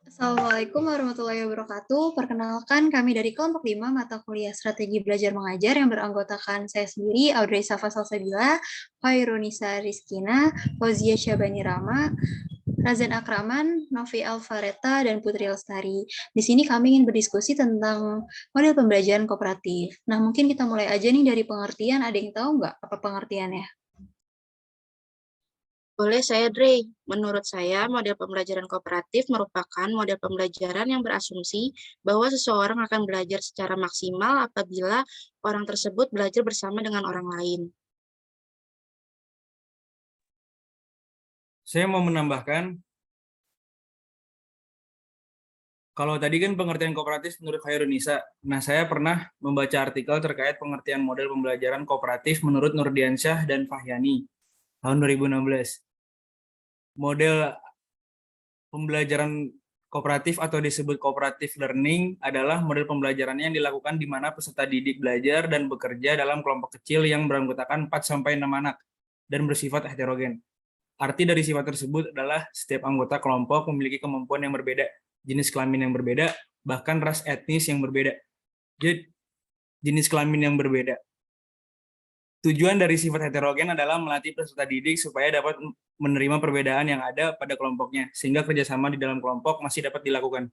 Assalamualaikum warahmatullahi wabarakatuh. Perkenalkan, kami dari kelompok 5 mata kuliah Strategi Belajar Mengajar yang beranggotakan saya sendiri, Audrey Safa Salsabila, Khairunisa Rizkina, Fauzia Syabani Rama, Razan Akraman, Novi Alfareta, dan Putri Lestari. Di sini kami ingin berdiskusi tentang model pembelajaran kooperatif. Nah, mungkin kita mulai aja nih dari pengertian. Ada yang tahu nggak apa pengertiannya? Boleh saya, Dre. Menurut saya, model pembelajaran kooperatif merupakan model pembelajaran yang berasumsi bahwa seseorang akan belajar secara maksimal apabila orang tersebut belajar bersama dengan orang lain. Saya mau menambahkan, kalau tadi kan pengertian kooperatif menurut Khairunisa. Nah, saya pernah membaca artikel terkait pengertian model pembelajaran kooperatif menurut Nurdiansyah dan Fahyani tahun 2016. Model pembelajaran kooperatif atau disebut cooperative learning adalah model pembelajaran yang dilakukan di mana peserta didik belajar dan bekerja dalam kelompok kecil yang beranggotakan 4-6 anak dan bersifat heterogen. Arti dari sifat tersebut adalah setiap anggota kelompok memiliki kemampuan yang berbeda, jenis kelamin yang berbeda, bahkan ras etnis yang berbeda. Jadi, jenis kelamin yang berbeda. Tujuan dari sifat heterogen adalah melatih peserta didik supaya dapat menerima perbedaan yang ada pada kelompoknya, sehingga kerjasama di dalam kelompok masih dapat dilakukan.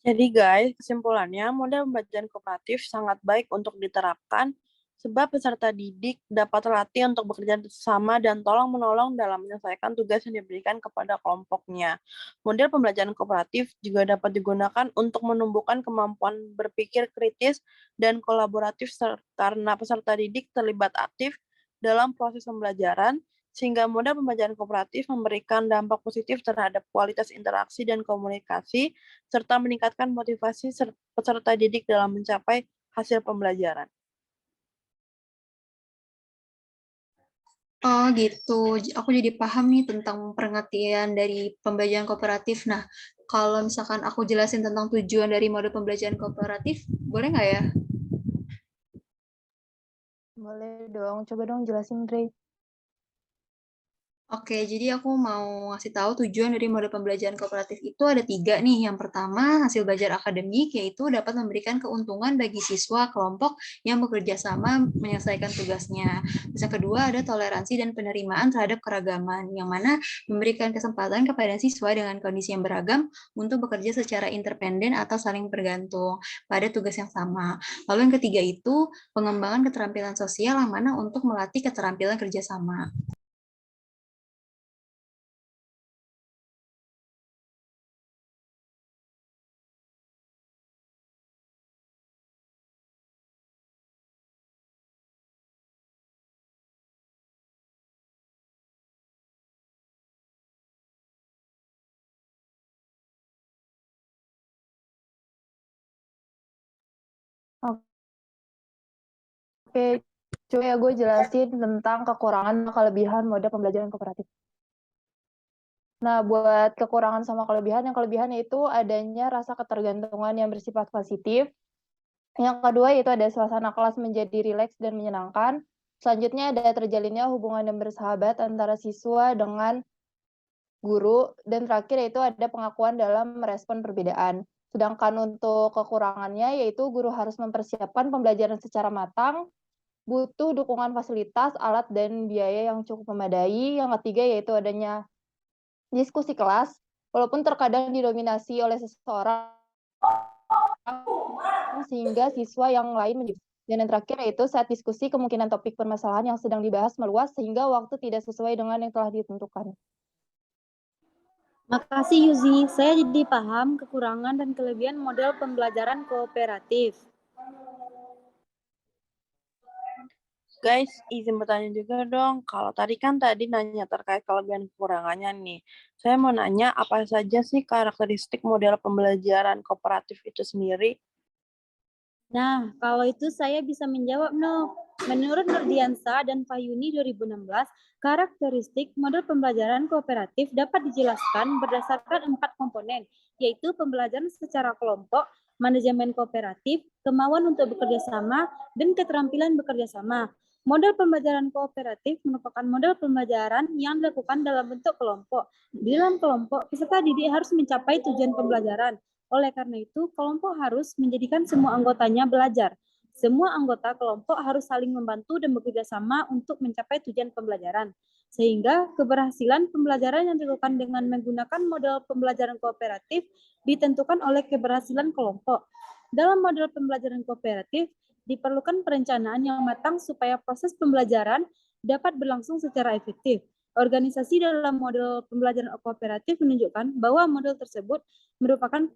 Jadi guys, kesimpulannya model pembelajaran kooperatif sangat baik untuk diterapkan sebab peserta didik dapat terlatih untuk bekerja bersama dan tolong-menolong dalam menyelesaikan tugas yang diberikan kepada kelompoknya. Model pembelajaran kooperatif juga dapat digunakan untuk menumbuhkan kemampuan berpikir kritis dan kolaboratif karena peserta didik terlibat aktif dalam proses pembelajaran, sehingga model pembelajaran kooperatif memberikan dampak positif terhadap kualitas interaksi dan komunikasi, serta meningkatkan motivasi peserta didik dalam mencapai hasil pembelajaran. Oh gitu, aku jadi paham nih tentang pengertian dari pembelajaran kooperatif. Nah, kalau misalkan aku jelasin tentang tujuan dari model pembelajaran kooperatif, boleh nggak ya? Boleh dong, coba dong jelasin, Dre. Oke, jadi aku mau ngasih tahu tujuan dari model pembelajaran kooperatif itu ada 3 nih. Yang pertama, hasil belajar akademik, yaitu dapat memberikan keuntungan bagi siswa kelompok yang bekerja sama menyelesaikan tugasnya. Terus yang kedua, ada toleransi dan penerimaan terhadap keragaman, yang mana memberikan kesempatan kepada siswa dengan kondisi yang beragam untuk bekerja secara independen atau saling bergantung pada tugas yang sama. Lalu yang ketiga itu, pengembangan keterampilan sosial yang mana untuk melatih keterampilan kerjasama. Oke, coba ya gue jelasin tentang kekurangan dan kelebihan model pembelajaran kooperatif. Nah, buat kekurangan sama kelebihan, yang kelebihan itu adanya rasa ketergantungan yang bersifat positif. Yang kedua yaitu ada suasana kelas menjadi rileks dan menyenangkan. Selanjutnya ada terjalinnya hubungan yang bersahabat antara siswa dengan guru. Dan terakhir yaitu ada pengakuan dalam merespon perbedaan. Sedangkan untuk kekurangannya yaitu guru harus mempersiapkan pembelajaran secara matang, butuh dukungan fasilitas, alat, dan biaya yang cukup memadai. Yang ketiga yaitu adanya diskusi kelas, walaupun terkadang didominasi oleh seseorang sehingga siswa yang lain menjadi. Dan yang terakhir yaitu saat diskusi kemungkinan topik permasalahan yang sedang dibahas meluas sehingga waktu tidak sesuai dengan yang telah ditentukan. Makasih Yuzi, saya jadi paham kekurangan dan kelebihan model pembelajaran kooperatif. Guys, izin bertanya juga dong. Kalau tadi nanya terkait kelebihan kekurangannya nih. Saya mau nanya apa saja sih karakteristik model pembelajaran kooperatif itu sendiri? Nah, kalau itu saya bisa menjawab, no. Menurut Nurdiansa dan Fahyuni 2016, karakteristik model pembelajaran kooperatif dapat dijelaskan berdasarkan 4 komponen, yaitu pembelajaran secara kelompok, manajemen kooperatif, kemauan untuk bekerja sama, dan keterampilan bekerja sama. Model pembelajaran kooperatif merupakan model pembelajaran yang dilakukan dalam bentuk kelompok. Di dalam kelompok, peserta didik harus mencapai tujuan pembelajaran. Oleh karena itu, kelompok harus menjadikan semua anggotanya belajar. Semua anggota kelompok harus saling membantu dan bekerja sama untuk mencapai tujuan pembelajaran. Sehingga keberhasilan pembelajaran yang dilakukan dengan menggunakan model pembelajaran kooperatif ditentukan oleh keberhasilan kelompok. Dalam model pembelajaran kooperatif, diperlukan perencanaan yang matang supaya proses pembelajaran dapat berlangsung secara efektif. Organisasi dalam model pembelajaran kooperatif menunjukkan bahwa model tersebut merupakan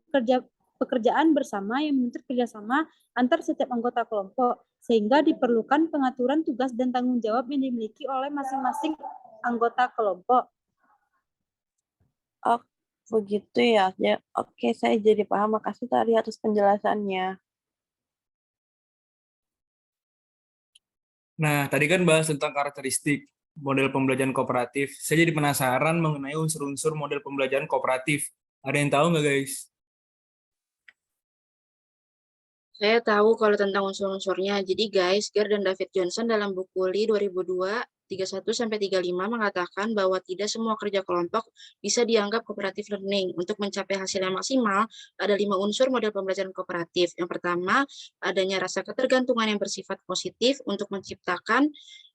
pekerjaan bersama yang menuntut kerjasama antar setiap anggota kelompok, sehingga diperlukan pengaturan tugas dan tanggung jawab yang dimiliki oleh masing-masing anggota kelompok. Oh, begitu ya. Oke, saya jadi paham. Makasih Tari atas penjelasannya. Nah, tadi kan bahas tentang karakteristik model pembelajaran kooperatif. Saya jadi penasaran mengenai unsur-unsur model pembelajaran kooperatif. Ada yang tahu nggak, guys? Saya tahu kalau tentang unsur-unsurnya. Jadi guys, Gare dan David Johnson dalam buku Li 2002 31-35 mengatakan bahwa tidak semua kerja kelompok bisa dianggap cooperative learning. Untuk mencapai hasil yang maksimal, ada 5 unsur model pembelajaran kooperatif. Yang pertama, adanya rasa ketergantungan yang bersifat positif untuk menciptakan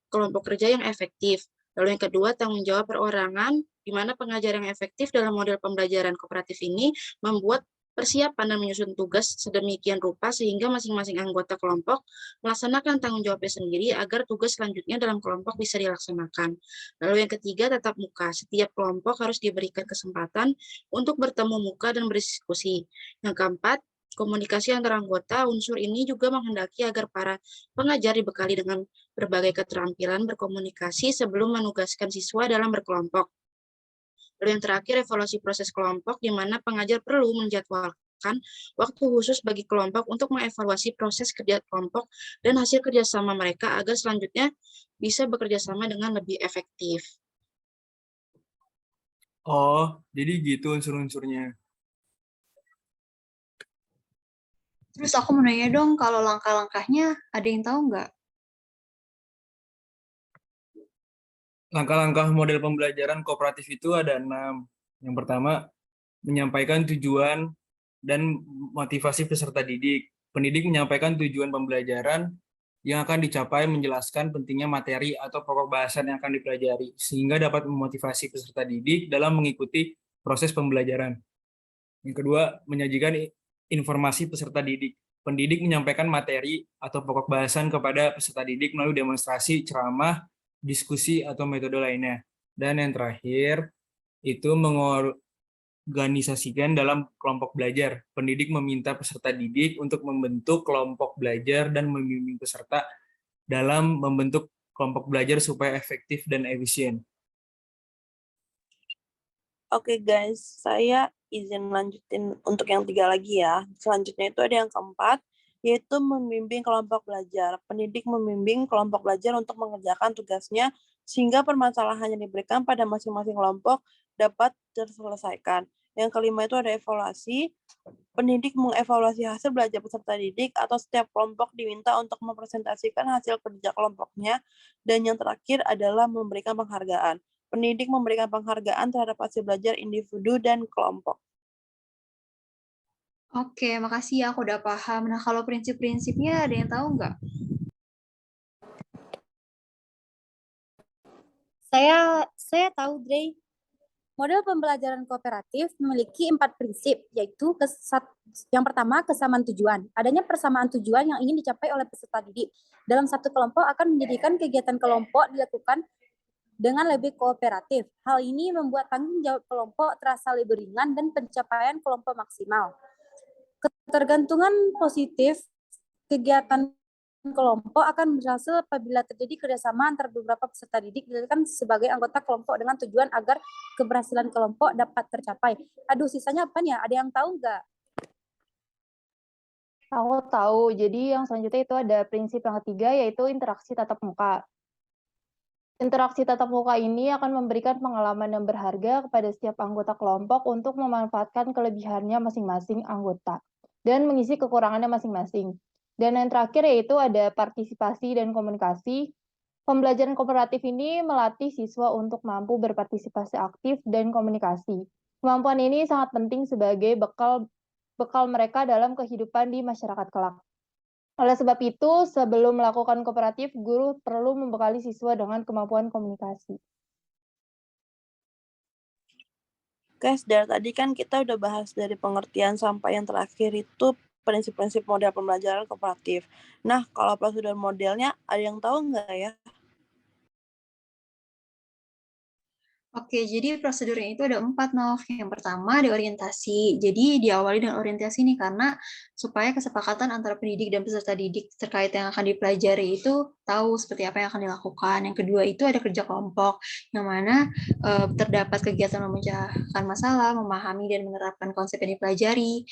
kelompok kerja yang efektif. Lalu yang kedua, tanggung jawab perorangan, di mana pengajar yang efektif dalam model pembelajaran kooperatif ini membuat persiapan dan menyusun tugas sedemikian rupa sehingga masing-masing anggota kelompok melaksanakan tanggung jawabnya sendiri agar tugas selanjutnya dalam kelompok bisa dilaksanakan. Lalu yang ketiga, tatap muka. Setiap kelompok harus diberikan kesempatan untuk bertemu muka dan berdiskusi. Yang keempat, komunikasi antara anggota. Unsur ini juga menghendaki agar para pengajar dibekali dengan berbagai keterampilan berkomunikasi sebelum menugaskan siswa dalam berkelompok. Lalu yang terakhir, evaluasi proses kelompok, di mana pengajar perlu menjadwalkan waktu khusus bagi kelompok untuk mengevaluasi proses kerja kelompok dan hasil kerjasama mereka agar selanjutnya bisa bekerja sama dengan lebih efektif. Oh, jadi gitu unsur-unsurnya. Terus aku mau nanya dong, kalau langkah-langkahnya ada yang tahu nggak? Langkah-langkah model pembelajaran kooperatif itu ada 6. Yang pertama, menyampaikan tujuan dan motivasi peserta didik. Pendidik menyampaikan tujuan pembelajaran yang akan dicapai, menjelaskan pentingnya materi atau pokok bahasan yang akan dipelajari, sehingga dapat memotivasi peserta didik dalam mengikuti proses pembelajaran. Yang kedua, menyajikan informasi peserta didik. Pendidik menyampaikan materi atau pokok bahasan kepada peserta didik melalui demonstrasi, ceramah, diskusi, atau metode lainnya. Dan yang terakhir, itu mengorganisasikan dalam kelompok belajar. Pendidik meminta peserta didik untuk membentuk kelompok belajar dan membimbing peserta dalam membentuk kelompok belajar supaya efektif dan efisien. Oke guys, saya izin lanjutin untuk yang 3 lagi ya. Selanjutnya itu ada yang keempat, yaitu membimbing kelompok belajar. Pendidik membimbing kelompok belajar untuk mengerjakan tugasnya sehingga permasalahan yang diberikan pada masing-masing kelompok dapat terselesaikan. Yang kelima itu ada evaluasi. Pendidik mengevaluasi hasil belajar peserta didik atau setiap kelompok diminta untuk mempresentasikan hasil kerja kelompoknya. Dan yang terakhir adalah memberikan penghargaan. Pendidik memberikan penghargaan terhadap hasil belajar individu dan kelompok. Oke, makasih ya, aku udah paham. Nah, kalau prinsip-prinsipnya ada yang tahu nggak? Saya tahu, Dre. Model pembelajaran kooperatif memiliki 4 prinsip, yaitu yang pertama, kesamaan tujuan. Adanya persamaan tujuan yang ingin dicapai oleh peserta didik. Dalam satu kelompok akan menjadikan kegiatan kelompok dilakukan dengan lebih kooperatif. Hal ini membuat tanggung jawab kelompok terasa lebih ringan dan pencapaian kelompok maksimal. Ketergantungan positif kegiatan kelompok akan berhasil apabila terjadi kerjasama antar beberapa peserta didik dilakukan sebagai anggota kelompok dengan tujuan agar keberhasilan kelompok dapat tercapai. Aduh, sisanya apa nih? Ada yang tahu nggak? Aku tahu. Jadi yang selanjutnya itu ada prinsip yang ketiga, yaitu interaksi tatap muka. Interaksi tatap muka ini akan memberikan pengalaman yang berharga kepada setiap anggota kelompok untuk memanfaatkan kelebihannya masing-masing anggota dan mengisi kekurangannya masing-masing. Dan yang terakhir yaitu ada partisipasi dan komunikasi. Pembelajaran kooperatif ini melatih siswa untuk mampu berpartisipasi aktif dan komunikasi. Kemampuan ini sangat penting sebagai bekal mereka dalam kehidupan di masyarakat kelak. Oleh sebab itu, sebelum melakukan kooperatif, guru perlu membekali siswa dengan kemampuan komunikasi. Guys, dari tadi kan kita udah bahas dari pengertian sampai yang terakhir itu prinsip-prinsip model pembelajaran kooperatif. Nah, kalau prosedur modelnya ada yang tahu nggak ya? Oke, jadi prosedurnya itu ada 4, Nov. Yang pertama ada orientasi. Jadi diawali dengan orientasi nih, karena supaya kesepakatan antara pendidik dan peserta didik terkait yang akan dipelajari itu tahu seperti apa yang akan dilakukan. Yang kedua itu ada kerja kelompok, yang mana terdapat kegiatan memecahkan masalah, memahami dan menerapkan konsep yang dipelajari,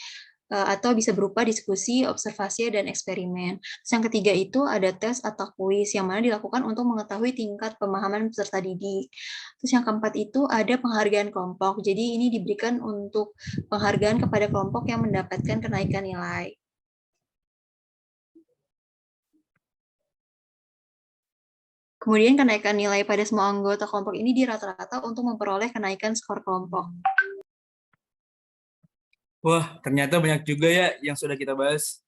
atau bisa berupa diskusi, observasi, dan eksperimen. Terus yang ketiga itu ada tes atau kuis, yang mana dilakukan untuk mengetahui tingkat pemahaman peserta didik. Terus yang keempat itu ada penghargaan kelompok. Jadi ini diberikan untuk penghargaan kepada kelompok yang mendapatkan kenaikan nilai. Kemudian kenaikan nilai pada semua anggota kelompok ini dirata-rata untuk memperoleh kenaikan skor kelompok. Wah, ternyata banyak juga ya yang sudah kita bahas.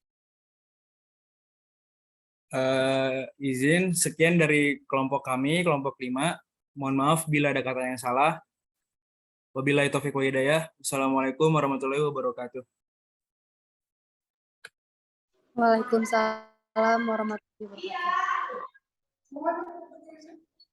Izin, sekian dari kelompok kami, kelompok 5. Mohon maaf bila ada kata yang salah. Wabillahi taufiq wa hidayah. Wassalamualaikum warahmatullahi wabarakatuh. Waalaikumsalam warahmatullahi wabarakatuh.